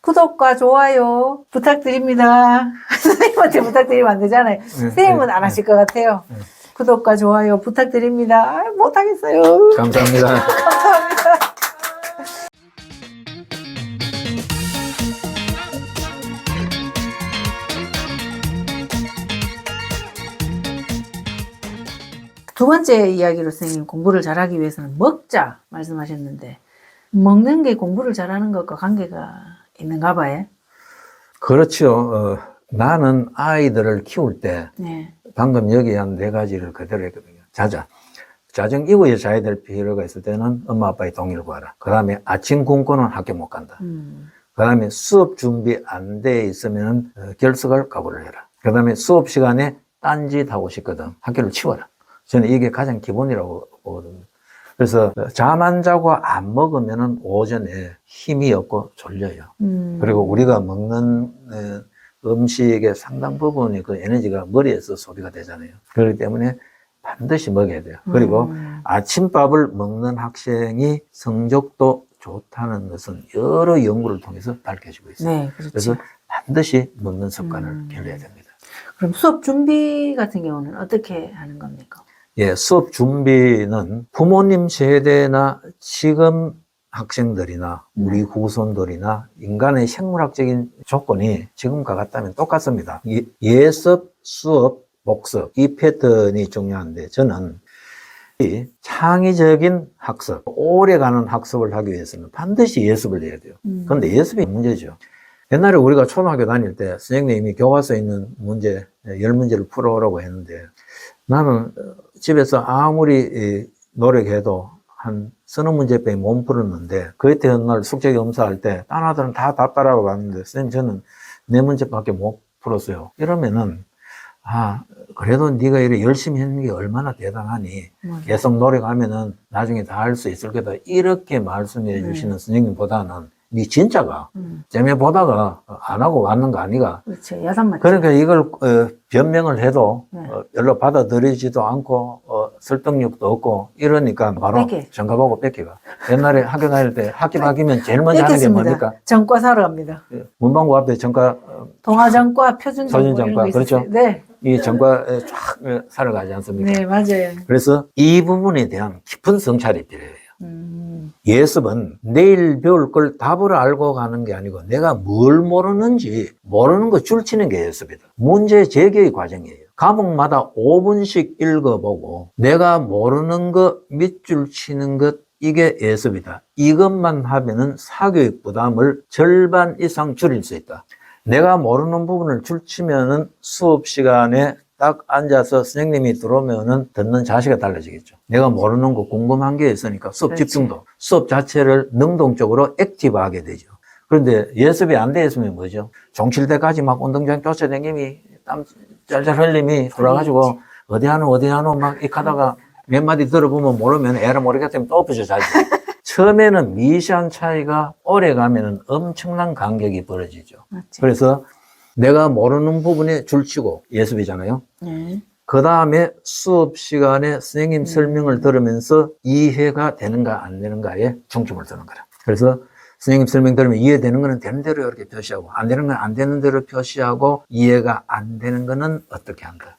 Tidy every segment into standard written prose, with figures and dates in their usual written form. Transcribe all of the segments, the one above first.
구독과 좋아요 부탁드립니다. 선생님한테 부탁드리면 안 되잖아요. 선생님은 안 하실 것 같아요. 구독과 좋아요 부탁드립니다. 못하겠어요. 감사합니다. 감사합니다. 두 번째 이야기로 선생님 공부를 잘하기 위해서는 먹자 말씀하셨는데 먹는 게 공부를 잘하는 것과 관계가 있는가 봐요. 그렇죠. 나는 아이들을 키울 때 네. 방금 여기한 네 가지를 그대로 했거든요. 자자. 자정 이후에 자야 될 필요가 있을 때는 엄마 아빠의 동의를 구하라. 그 다음에 아침 굶고는 학교 못 간다. 그 다음에 수업 준비 안 돼 있으면 결석을 각오를 해라. 그 다음에 수업 시간에 딴짓 하고 싶거든. 학교를 치워라. 저는 이게 가장 기본이라고 보거든요. 그래서 잠 안 자고 안 먹으면 오전에 힘이 없고 졸려요. 그리고 우리가 먹는 음식의 상당 부분이 그 에너지가 머리에서 소비가 되잖아요. 그렇기 때문에 반드시 먹어야 돼요. 그리고 아침밥을 먹는 학생이 성적도 좋다는 것은 여러 연구를 통해서 밝혀지고 있어요. 네, 그렇죠. 그래서 반드시 먹는 습관을 기르어야 됩니다. 그럼 수업 준비 같은 경우는 어떻게 하는 겁니까? 예, 수업 준비는 부모님 세대나 지금 학생들이나 우리 후손들이나 인간의 생물학적인 조건이 지금과 같다면 똑같습니다. 예습, 수업, 복습 이 패턴이 중요한데 저는 이 창의적인 학습, 오래가는 학습을 하기 위해서는 반드시 예습을 해야 돼요. 그런데 예습이 문제죠. 옛날에 우리가 초등학교 다닐 때 선생님이 교과서에 있는 문제 10문제를 풀어오라고 했는데 나는 집에서 아무리 노력해도 한 서너 문제밖에 못 풀었는데 그때 어느 날 숙제 검사할 때 딴 아들은 다 답 따라가 봤는데 선생님 저는 4문제밖에 못 풀었어요. 이러면은 그래도 네가 이렇게 열심히 했는 게 얼마나 대단하니 계속 노력하면은 나중에 다 할 수 있을 거다 이렇게 말씀해 주시는 선생님보다는 네 진짜가 잼에 보다가 안 하고 왔는 거 아니가. 그렇죠. 야단 그러니까 이걸 변명을 해도 별로 받아들이지도 않고 설득력도 없고 이러니까 바로 전과보고 뺏기가. 옛날에 학교 다닐 때 학기 바뀌면 제일 먼저 하는 게 뭡니까? 전과 사러 갑니다. 문방구 앞에 전과 동아전과, 표준전과 이런 거 그렇죠. 있었어요. 네. 이 전과에 쫙 사러 가지 않습니까? 네, 맞아요. 그래서 이 부분에 대한 깊은 성찰이 필요해요. 예습은 내일 배울 걸 답을 알고 가는 게 아니고 내가 뭘 모르는지 모르는 거 줄치는 게 예습이다. 문제 제기의 과정이에요. 과목마다 5분씩 읽어보고 내가 모르는 거 밑줄 치는 것 이게 예습이다. 이것만 하면은 사교육 부담을 절반 이상 줄일 수 있다. 내가 모르는 부분을 줄치면은 수업 시간에 딱 앉아서 선생님이 들어오면은 듣는 자세가 달라지겠죠. 내가 모르는 거 궁금한 게 있으니까 수업 집중도, 수업 자체를 능동적으로 액티브하게 되죠. 그런데 예습이 안 돼 있으면 뭐죠? 종칠 때까지 막 운동장 쫓아다님이 땀 짤짤 흘림이 돌아가지고 어디 하노 막 익하다가 몇 마디 들어보면 모르면 에라 모르겠다면 또 엎어져 자죠. 처음에는 미세한 차이가 오래 가면은 엄청난 간격이 벌어지죠. 맞지. 그래서 내가 모르는 부분에 줄치고 예습이잖아요. 그 다음에 수업 시간에 선생님 설명을 들으면서 이해가 되는가 안 되는가에 중점을 두는 거라. 그래서 선생님 설명 들으면 이해되는 거는 되는 대로 이렇게 표시하고 안 되는 건 안 되는 대로 표시하고 이해가 안 되는 거는 어떻게 한다.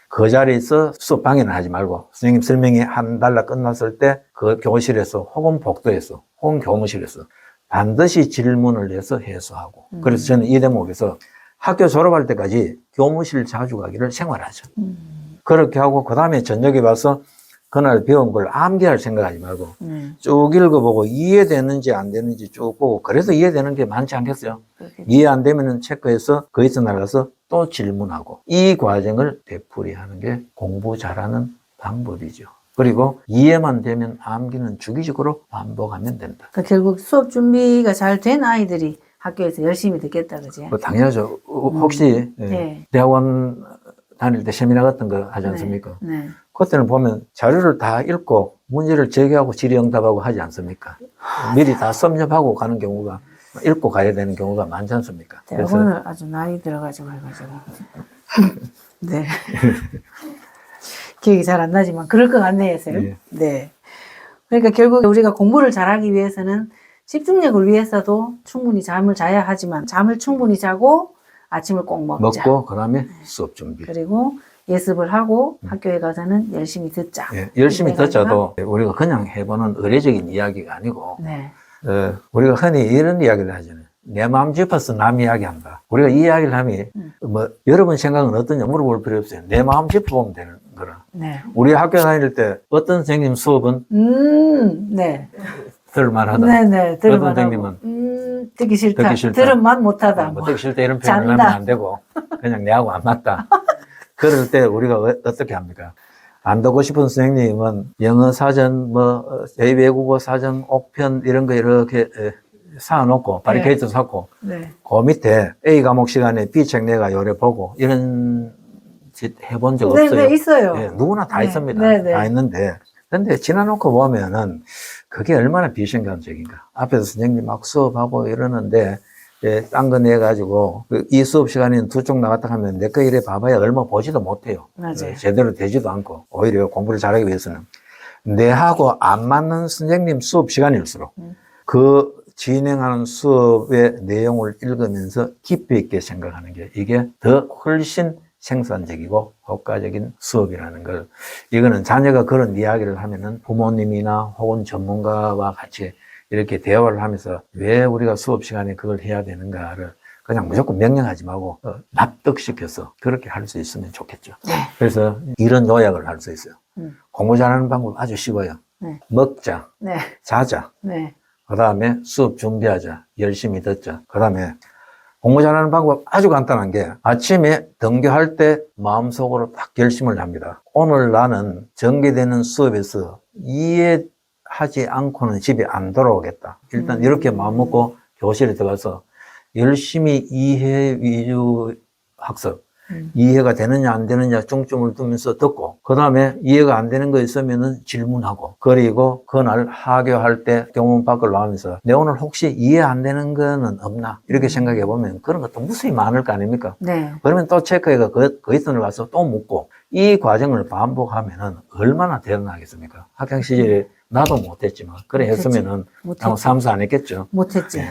그 자리에서 수업 방해는 하지 말고 선생님 설명이 한 달러 끝났을 때 그 교실에서 혹은 복도에서 혹은 교무실에서 반드시 질문을 해서 해소하고 그래서 저는 이 대목에서 학교 졸업할 때까지 교무실 자주 가기를 생활하죠. 그렇게 하고 그 다음에 저녁에 와서 그날 배운 걸 암기할 생각하지 말고 쭉 읽어보고 이해되는지 안 되는지 쭉 보고 그래서 이해되는 게 많지 않겠어요? 이해 안 되면 체크해서 거기서 나가서 또 질문하고 이 과정을 되풀이하는 게 공부 잘하는 방법이죠. 그리고 이해만 되면 암기는 주기적으로 반복하면 된다. 그러니까 결국 수업 준비가 잘 된 아이들이 학교에서 열심히 듣겠다, 그지? 당연하죠. 혹시 대학원 다닐 때 세미나 같은 거 하지 않습니까? 네. 그때는 보면 자료를 다 읽고 문제를 제기하고 질의응답하고 하지 않습니까? 미리 다 섭렵하고 가는 경우가 읽고 가야 되는 경우가 많지 않습니까? 대학원을 아주 나이 들어가지고 해가지고 네. 기억이 잘 안 나지만 그럴 것 같네요, 쌤. 네. 그러니까 결국 우리가 공부를 잘하기 위해서는 집중력을 위해서도 충분히 잠을 자야 하지만 잠을 충분히 자고 아침을 꼭 먹자. 먹고 그다음에 수업 준비. 그리고 예습을 하고 학교에 가서는 열심히 듣자. 예, 열심히 이래가지고- 듣자도 우리가 그냥 해보는 의례적인 이야기가 아니고 네. 우리가 흔히 이런 이야기를 하잖아요. 내 마음 짚어서 남 이야기한다. 우리가 이 이야기를 하면 뭐 여러분 생각은 어떠냐 물어볼 필요 없어요. 내 마음 짚어보면 되는 거라. 네. 우리 학교 다닐 때 어떤 선생님 수업은 네. 들을만하다. 네네. 들으면 선생님은 듣기 싫다. 듣기 싫다. 들은만 못하다. 뭐 듣기 싫다 이런 표현을 잔다. 하면 안 되고 그냥 내하고 안 맞다. 그럴 때 우리가 어떻게 합니까? 안 듣고 싶은 선생님은 영어 사전, 제2외국어 사전, 옥편 이런 거 이렇게 쌓아놓고 바리케이트 쌓고 네. 그 밑에 A 과목 시간에 B 책 내가 요래 보고 이런 짓 해본 적 네, 없어요. 네, 있어요. 예, 누구나 다 네, 있습니다. 네, 네. 다 있는데 근데 지나놓고 보면은 그게 얼마나 비신감적인가. 앞에서 선생님 막 수업하고 이러는데 딴 거 내가지고 이 수업 시간에는 두 쪽 나갔다 하면 내 거 이래 봐봐야 얼마 보지도 못해요. 맞아요. 제대로 되지도 않고 오히려 공부를 잘하기 위해서는 내하고 안 맞는 선생님 수업 시간일수록 그 진행하는 수업의 내용을 읽으면서 깊이 있게 생각하는 게 이게 더 훨씬 생산적이고 효과적인 수업이라는 걸 이거는 자녀가 그런 이야기를 하면은 부모님이나 혹은 전문가와 같이 이렇게 대화를 하면서 왜 우리가 수업 시간에 그걸 해야 되는가를 그냥 무조건 명령하지 말고 납득시켜서 그렇게 할 수 있으면 좋겠죠. 그래서 이런 요약을 할 수 있어요. 공부 잘하는 방법 아주 쉬워요. 네. 먹자, 네. 자자, 네. 그 다음에 수업 준비하자, 열심히 듣자. 그 다음에 공부 잘하는 방법 아주 간단한 게 아침에 등교할 때 마음속으로 딱 결심을 합니다. 오늘 나는 전개되는 수업에서 이해하지 않고는 집에 안 돌아오겠다. 일단 이렇게 마음먹고 교실에 들어가서 열심히 이해 위주 학습, 이해가 되느냐 안 되느냐 중점을 두면서 듣고 그 다음에 이해가 안 되는 거 있으면은 질문하고 그리고 그날 하교할 때 교문 밖을 나오면서 내 오늘 혹시 이해 안 되는 거는 없나 이렇게 생각해 보면 그런 것도 무수히 많을 거 아닙니까? 네. 그러면 또 체크해가 그 있던 가서 또 묻고 이 과정을 반복하면은 얼마나 대단하겠습니까? 학창 시절에 나도 못했지만 그래 못했지. 했으면은 아무 삼수 안 했겠죠. 못했지.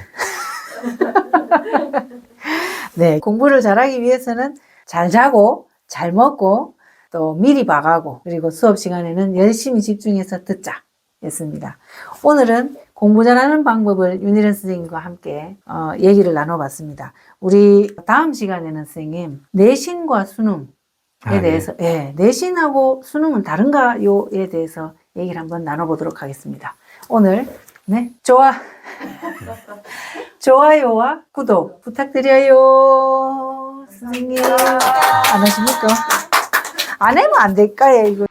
네. 공부를 잘하기 위해서는 잘 자고, 잘 먹고, 또 미리 봐가고, 그리고 수업 시간에는 열심히 집중해서 듣자. 였습니다. 오늘은 공부 잘하는 방법을 윤희련 선생님과 함께 얘기를 나눠봤습니다. 우리 다음 시간에는 선생님, 내신과 수능에 대해서, 예, 내신하고 수능은 다른가요에 대해서 얘기를 한번 나눠보도록 하겠습니다. 오늘, 네, 좋아요와 구독 부탁드려요. 선생님. 안 하십니까? 안 하면 안 될까요, 이거?